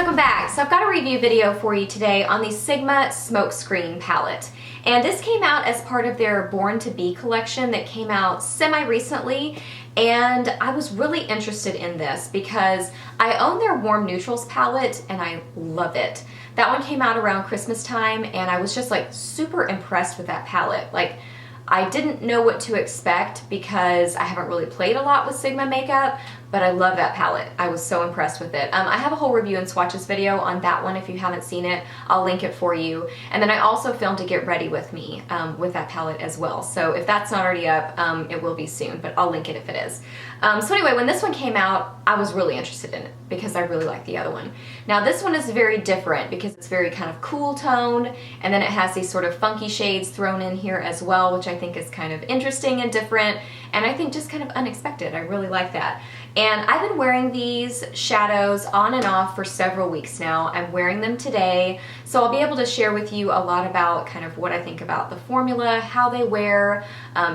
welcome back. So I've got a review video for you today on the Sigma Smokescreen palette. And this came out as part of their Born to Be collection that came out semi-recently. And I was really interested in this because I own their Warm Neutrals palette and I love it. That one came out around Christmas time and I was just like super impressed with that palette. Like, I didn't know what to expect because I haven't really played a lot with Sigma makeup, but I love that palette. I was so impressed with it. I have a whole review and swatches video on that one if you haven't seen it. I'll link it for you. And then I also filmed a get ready with me with that palette as well. So if that's not already up, it will be soon, but I'll link it if it is. So anyway, when this one came out, I was really interested in it because I really like the other one. Now this one is very different because it's very kind of cool toned, and then it has these sort of funky shades thrown in here as well, which I think is kind of interesting and different, and I think just kind of unexpected. I really like that. And I've been wearing these shadows on and off for several weeks now. I'm wearing them today, so I'll be able to share with you a lot about kind of what I think about the formula, how they wear,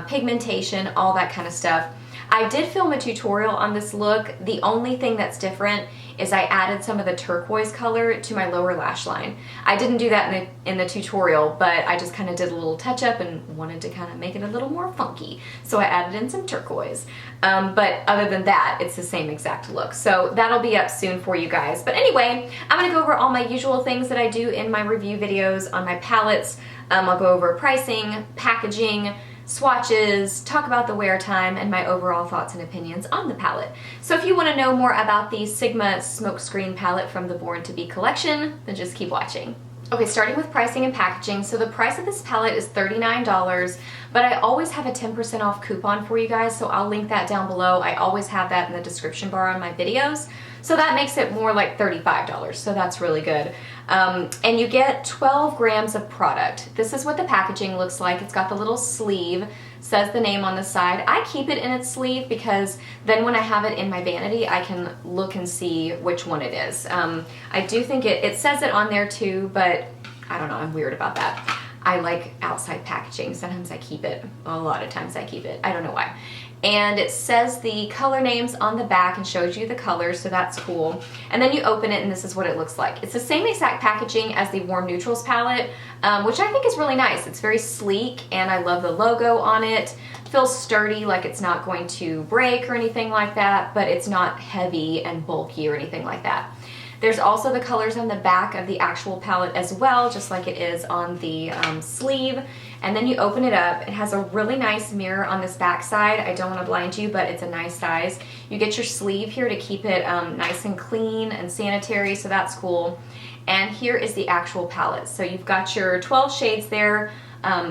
pigmentation, all that kind of stuff. I did film a tutorial on this look. The only thing that's different is I added some of the turquoise color to my lower lash line. I didn't do that in the tutorial, but I just kind of did a little touch up and wanted to kind of make it a little more funky. So I added in some turquoise. But other than that, it's the same exact look. So that'll be up soon for you guys. But anyway, I'm gonna go over all my usual things that I do in my review videos on my palettes. I'll go over pricing, packaging, swatches, talk about the wear time, and my overall thoughts and opinions on the palette. So if you want to know more about the Sigma Smokescreen palette from the Born to Be collection, then just keep watching. Okay, starting with pricing and packaging. So the price of this palette is $39, but I always have a 10% off coupon for you guys, so I'll link that down below. I always have that in the description bar on my videos. So that makes it more like $35, so that's really good. And you get 12 grams of product. This is what the packaging looks like. It's got the little sleeve, says the name on the side. I keep it in its sleeve because then when I have it in my vanity, I can look and see which one it is. I do think it says it on there too, but I don't know, I'm weird about that. I like outside packaging. Sometimes I keep it. A lot of times I keep it. I don't know why. And it says the color names on the back and shows you the colors, so that's cool. And then you open it and this is what it looks like. It's the same exact packaging as the Warm Neutrals palette, which I think is really nice. It's very sleek and I love the logo on it. It feels sturdy, like it's not going to break or anything like that, but it's not heavy and bulky or anything like that. There's also the colors on the back of the actual palette as well, just like it is on the sleeve. And then you open it up. It has a really nice mirror on this back side. I don't want to blind you, but it's a nice size. You get your sleeve here to keep it nice and clean and sanitary, so that's cool. And here is the actual palette. So you've got your 12 shades there,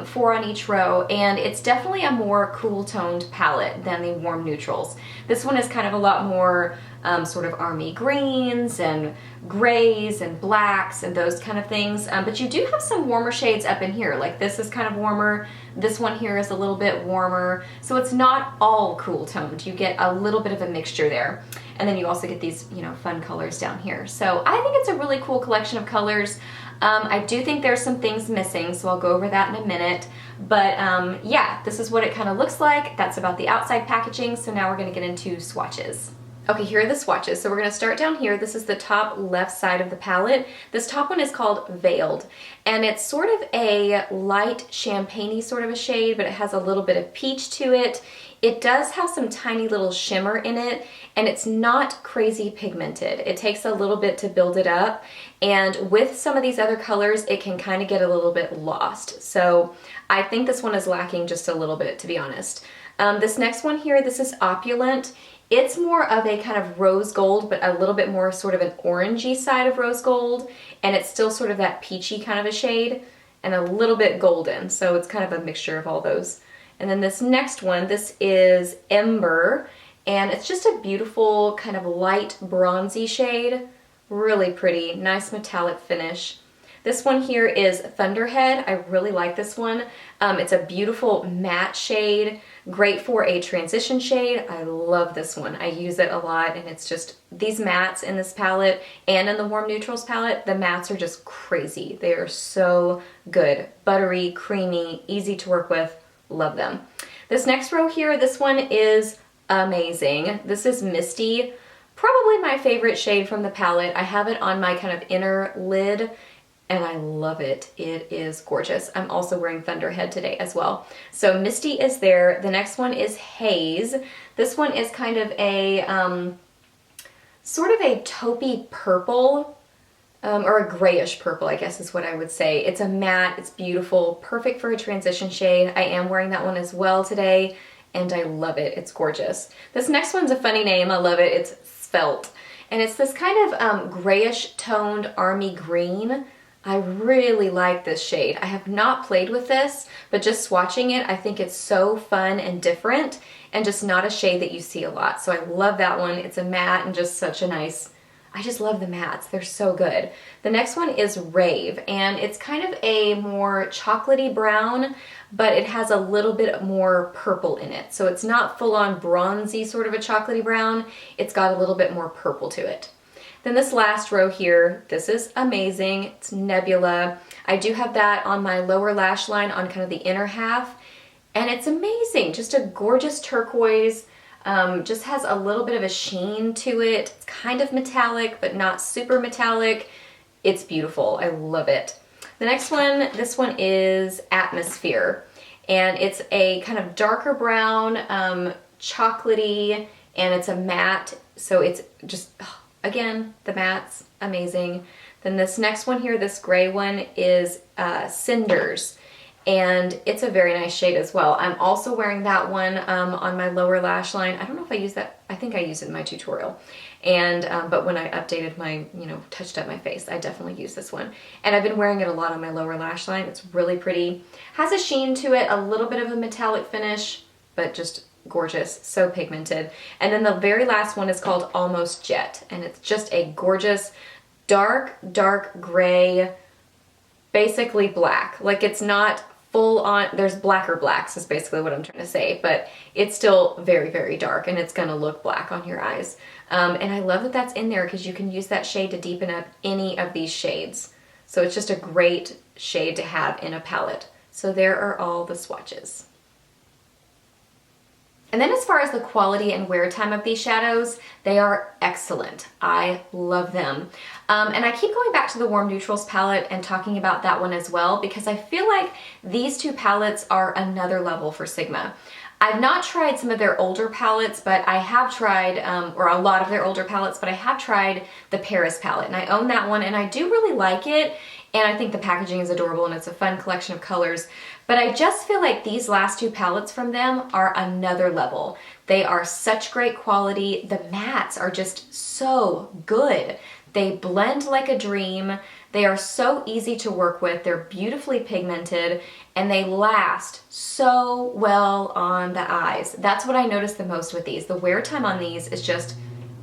4 on each row, and it's definitely a more cool toned palette than the Warm Neutrals. This one is kind of a lot more sort of army greens and grays and blacks and those kind of things, but you do have some warmer shades up in here. Like this is kind of warmer, this one here is a little bit warmer, so it's not all cool toned. You get a little bit of a mixture there, and then you also get these, you know, fun colors down here. So I think it's a really cool collection of colors. I do think there's some things missing, so I'll go over that in a minute. But yeah, this is what it kind of looks like. That's about the outside packaging, so now we're going to get into swatches. Okay, here are the swatches. So we're going to start down here. This is the top left side of the palette. This top one is called Veiled, and it's sort of a light champagne-y sort of a shade, but it has a little bit of peach to it. It does have some tiny little shimmer in it, and it's not crazy pigmented. It takes a little bit to build it up, and with some of these other colors, it can kind of get a little bit lost. So I think this one is lacking just a little bit, to be honest. This next one here, this is Opulent. It's more of a kind of rose gold, but a little bit more sort of an orangey side of rose gold, and it's still sort of that peachy kind of a shade, and a little bit golden, so it's kind of a mixture of all those. And then this next one, this is Ember, and it's just a beautiful kind of light bronzy shade. Really pretty, nice metallic finish. This one here is Thunderhead. I really like this one. It's a beautiful matte shade, great for a transition shade. I love this one. I use it a lot, and it's just, these mattes in this palette and in the Warm Neutrals palette, the mattes are just crazy. They are so good. Buttery, creamy, easy to work with. Love them. This next row here, this one is amazing. This is Misty. Probably my favorite shade from the palette. I have it on my kind of inner lid and I love it. It is gorgeous. I'm also wearing Thunderhead today as well. So Misty is there. The next one is Haze. This one is kind of a sort of a taupey purple, or a grayish purple, I guess is what I would say. It's a matte, it's beautiful, perfect for a transition shade. I am wearing that one as well today, and I love it. It's gorgeous. This next one's a funny name. I love it. It's Svelte, and it's this kind of grayish toned army green. I really like this shade. I have not played with this, but just swatching it, I think it's so fun and different and just not a shade that you see a lot. So I love that one. It's a matte and just such a nice, I just love the mattes. They're so good. The next one is Rave, and it's kind of a more chocolatey brown, but it has a little bit more purple in it. So it's not full on bronzy sort of a chocolatey brown. It's got a little bit more purple to it. Then this last row here, this is amazing. It's Nebula. I do have that on my lower lash line on kind of the inner half, and it's amazing. Just a gorgeous turquoise. Just has a little bit of a sheen to it. It's kind of metallic, but not super metallic. It's beautiful. I love it. The next one, this one is Atmosphere, and it's a kind of darker brown, chocolatey, and it's a matte, so it's just, again, the matte's amazing. Then this next one here, this gray one, is Cinders, and it's a very nice shade as well. I'm also wearing that one on my lower lash line. I don't know if I use that. I think I used it in my tutorial. And but when I updated my, touched up my face, I definitely use this one. And I've been wearing it a lot on my lower lash line. It's really pretty. Has a sheen to it, a little bit of a metallic finish, but just gorgeous, so pigmented. And then the very last one is called Almost Jet, and it's just a gorgeous dark gray, basically black. Like, it's not full on, there's blacker blacks is basically what I'm trying to say, but it's still very dark, and it's gonna look black on your eyes. And I love that that's in there because you can use that shade to deepen up any of these shades. So it's just a great shade to have in a palette. So there are all the swatches. And then as far as the quality and wear time of these shadows, they are excellent. I love them. And I keep going back to the Warm Neutrals palette and talking about that one as well, because I feel like these two palettes are another level for Sigma. I've not tried some of their older palettes, but I have tried, or a lot of their older palettes, but I have tried the Paris palette, and I own that one, and I do really like it. And I think the packaging is adorable and it's a fun collection of colors. But I just feel like these last two palettes from them are another level. They are such great quality. The mattes are just so good. They blend like a dream. They are so easy to work with. They're beautifully pigmented and they last so well on the eyes. That's what I noticed the most with these. The wear time on these is just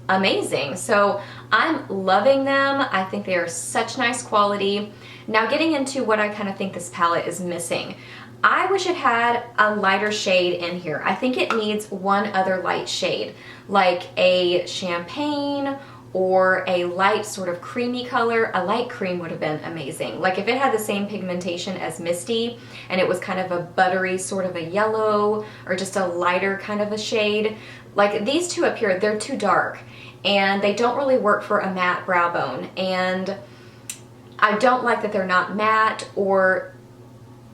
amazing. So I'm loving them. I think they are such nice quality. Now getting into what I kind of think this palette is missing. I wish it had a lighter shade in here. I think it needs one other light shade, like a champagne or a light sort of creamy color. A light cream would have been amazing. Like if it had the same pigmentation as Misty and it was kind of a buttery sort of a yellow or just a lighter kind of a shade. Like these two up here, they're too dark and they don't really work for a matte brow bone. And I don't like that they're not matte or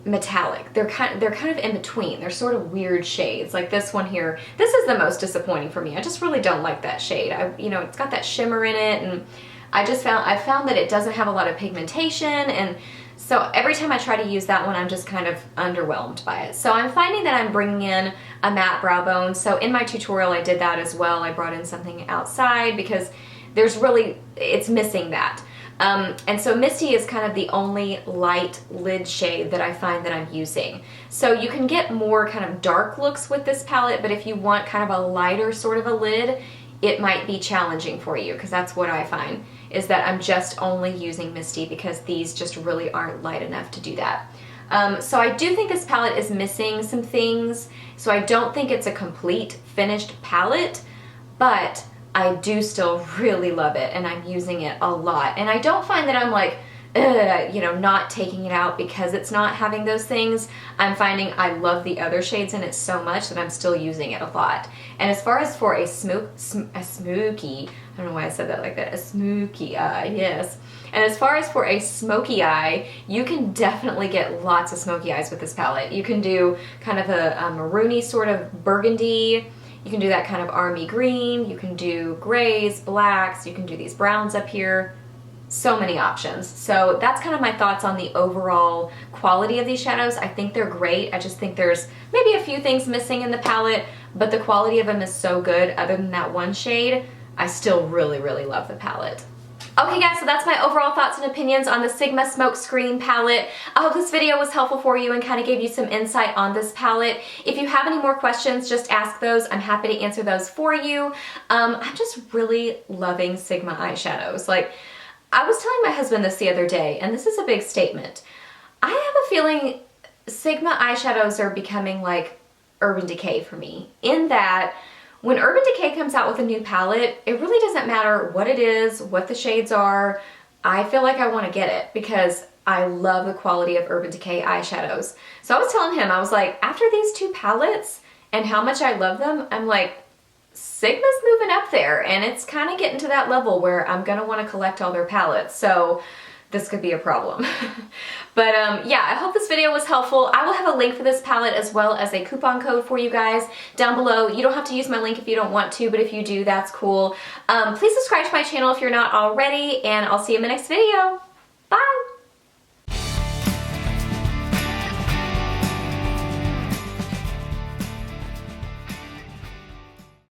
metallic. They're kind of in between. They're sort of weird shades. Like this one here. This is the most disappointing for me. I just really don't like that shade. It's got that shimmer in it, and I found that it doesn't have a lot of pigmentation, and so every time I try to use that one, I'm just kind of underwhelmed by it. So I'm finding that I'm bringing in a matte brow bone. So in my tutorial, I did that as well. I brought in something outside because it's missing that. And so Misty is kind of the only light lid shade that I find that I'm using. So you can get more kind of dark looks with this palette, but if you want kind of a lighter sort of a lid, it might be challenging for you, because that's what I find, is that I'm just only using Misty because these just really aren't light enough to do that. So I do think this palette is missing some things, so I don't think it's a complete finished palette, but I do still really love it and I'm using it a lot. And I don't find that I'm like you know, not taking it out because it's not having those things. I'm finding I love the other shades in it so much that I'm still using it a lot. And as far as for a smoky, I don't know why I said that like that, a smoky eye, yes. And as far as for a smoky eye, you can definitely get lots of smoky eyes with this palette. You can do kind of a maroony sort of burgundy. You can do that kind of army green. You can do grays, blacks. You can do these browns up here. So many options. So that's kind of my thoughts on the overall quality of these shadows. I think they're great. I just think there's maybe a few things missing in the palette, but the quality of them is so good. Other than that one shade, I still really, really love the palette. Okay guys, so that's my overall thoughts and opinions on the Sigma Smoke Screen palette. I hope this video was helpful for you and kind of gave you some insight on this palette. If you have any more questions, just ask those. I'm happy to answer those for you. I'm just really loving Sigma eyeshadows. Like, I was telling my husband this the other day, and this is a big statement. I have a feeling Sigma eyeshadows are becoming like Urban Decay for me, in that when Urban Decay comes out with a new palette, it really doesn't matter what it is, what the shades are. I feel like I want to get it because I love the quality of Urban Decay eyeshadows. So I was telling him, I was like, after these two palettes and how much I love them, I'm like, Sigma's moving up there, and it's kind of getting to that level where I'm gonna want to collect all their palettes, so this could be a problem. But yeah, I hope this video was helpful. I will have a link for this palette as well as a coupon code for you guys down below. You don't have to use my link if you don't want to, but if you do, that's cool. Please subscribe to my channel if you're not already, and I'll see you in my next video. Bye!